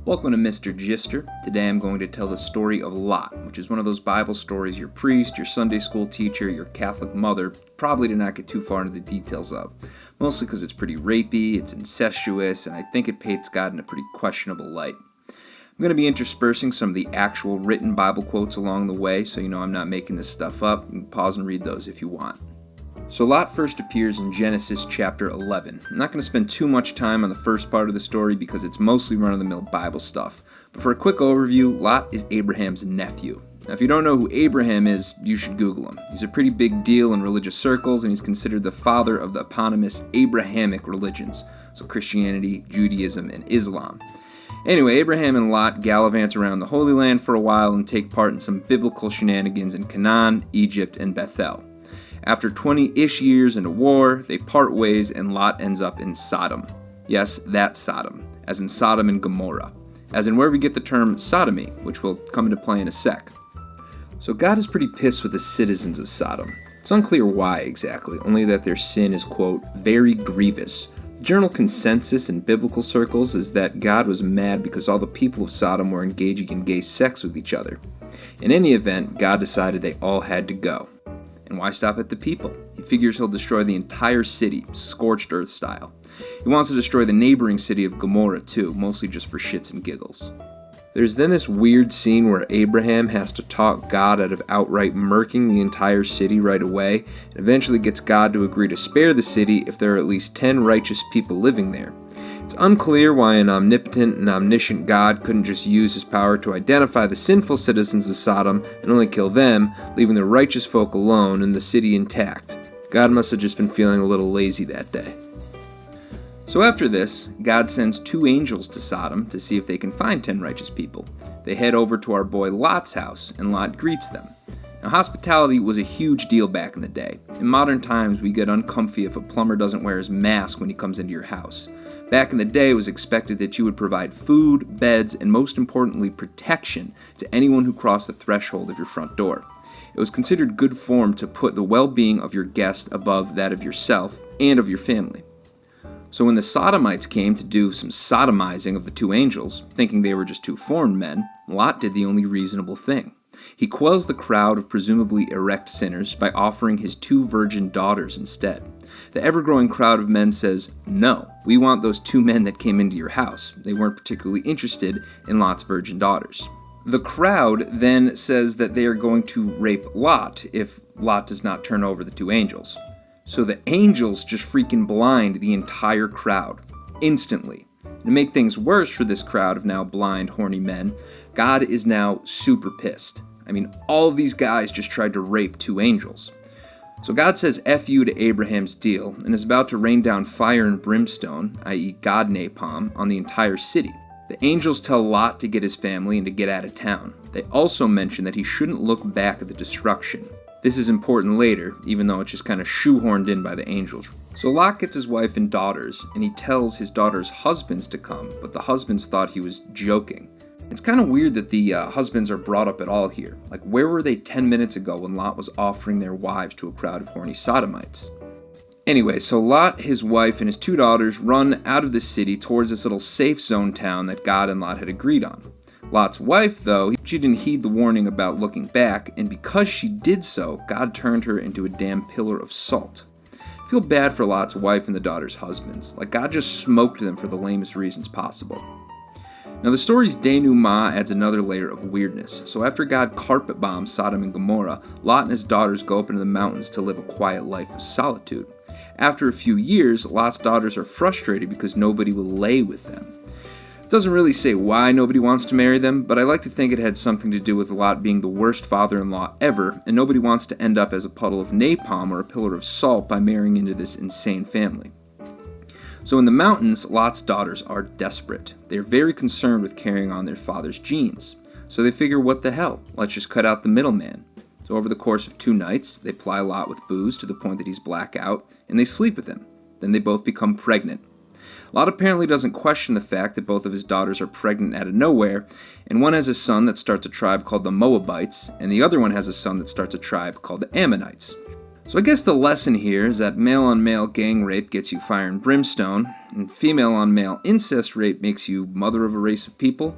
Welcome to Mr. Gister. Today I'm going to tell the story of Lot, which is one of those Bible stories your priest, your Sunday school teacher, your Catholic mother probably did not get too far into the details of. Mostly because it's pretty rapey, it's incestuous, and I think it paints God in a pretty questionable light. I'm going to be interspersing some of the actual written Bible quotes along the way, so you know I'm not making this stuff up. You can pause and read those if you want. So Lot first appears in Genesis chapter 11. I'm not going to spend too much time on the first part of the story because it's mostly run-of-the-mill Bible stuff. But for a quick overview, Lot is Abraham's nephew. Now if you don't know who Abraham is, you should Google him. He's a pretty big deal in religious circles, and he's considered the father of the eponymous Abrahamic religions, so Christianity, Judaism, and Islam. Anyway, Abraham and Lot gallivant around the Holy Land for a while and take part in some biblical shenanigans in Canaan, Egypt, and Bethel. After 20-ish years in a war, they part ways and Lot ends up in Sodom. Yes, that Sodom, as in Sodom and Gomorrah, as in where we get the term sodomy, which will come into play in a sec. So God is pretty pissed with the citizens of Sodom. It's unclear why exactly, only that their sin is, quote, very grievous. The general consensus in biblical circles is that God was mad because all the people of Sodom were engaging in gay sex with each other. In any event, God decided they all had to go. And why stop at the people? He figures he'll destroy the entire city, scorched earth style. He wants to destroy the neighboring city of Gomorrah too, mostly just for shits and giggles. There's then this weird scene where Abraham has to talk God out of outright murking the entire city right away, and eventually gets God to agree to spare the city if there are at least 10 righteous people living there. It's unclear why an omnipotent and omniscient God couldn't just use his power to identify the sinful citizens of Sodom and only kill them, leaving the righteous folk alone and the city intact. God must have just been feeling a little lazy that day. So after this, God sends 2 angels to Sodom to see if they can find 10 righteous people. They head over to our boy Lot's house, and Lot greets them. Now, hospitality was a huge deal back in the day. In modern times, we get uncomfy if a plumber doesn't wear his mask when he comes into your house. Back in the day, it was expected that you would provide food, beds, and most importantly, protection to anyone who crossed the threshold of your front door. It was considered good form to put the well-being of your guest above that of yourself and of your family. So when the Sodomites came to do some sodomizing of the 2 angels, thinking they were just 2 foreign men, Lot did the only reasonable thing. He quells the crowd of presumably erect sinners by offering his 2 virgin daughters instead. The ever-growing crowd of men says, "No, we want those 2 men that came into your house." They weren't particularly interested in Lot's virgin daughters. The crowd then says that they are going to rape Lot if Lot does not turn over the 2 angels. So the angels just freaking blind the entire crowd, instantly. To make things worse for this crowd of now blind, horny men, God is now super pissed. I mean, all of these guys just tried to rape 2 angels. So God says F you to Abraham's deal and is about to rain down fire and brimstone, i.e. God napalm, on the entire city. The angels tell Lot to get his family and to get out of town. They also mention that he shouldn't look back at the destruction. This is important later, even though it's just kind of shoehorned in by the angels. So Lot gets his wife and daughters, and he tells his daughters' husbands to come, but the husbands thought he was joking. It's kind of weird that the husbands are brought up at all here. Like, where were they 10 minutes ago when Lot was offering their wives to a crowd of horny sodomites? Anyway, so Lot, his wife, and his 2 daughters run out of the city towards this little safe zone town that God and Lot had agreed on. Lot's wife, though, she didn't heed the warning about looking back, and because she did so, God turned her into a damn pillar of salt. I feel bad for Lot's wife and the daughters' husbands. Like, God just smoked them for the lamest reasons possible. Now, the story's denouement adds another layer of weirdness. So after God carpet bombs Sodom and Gomorrah, Lot and his daughters go up into the mountains to live a quiet life of solitude. After a few years, Lot's daughters are frustrated because nobody will lay with them. It doesn't really say why nobody wants to marry them, but I like to think it had something to do with Lot being the worst father-in-law ever, and nobody wants to end up as a puddle of napalm or a pillar of salt by marrying into this insane family. So in the mountains, Lot's daughters are desperate. They're very concerned with carrying on their father's genes. So they figure, what the hell, let's just cut out the middleman. So over the course of 2 nights, they ply Lot with booze to the point that he's blackout, and they sleep with him. Then they both become pregnant. Lot apparently doesn't question the fact that both of his daughters are pregnant out of nowhere, and one has a son that starts a tribe called the Moabites, and the other one has a son that starts a tribe called the Ammonites. So I guess the lesson here is that male-on-male gang rape gets you fire and brimstone, and female-on-male incest rape makes you mother of a race of people.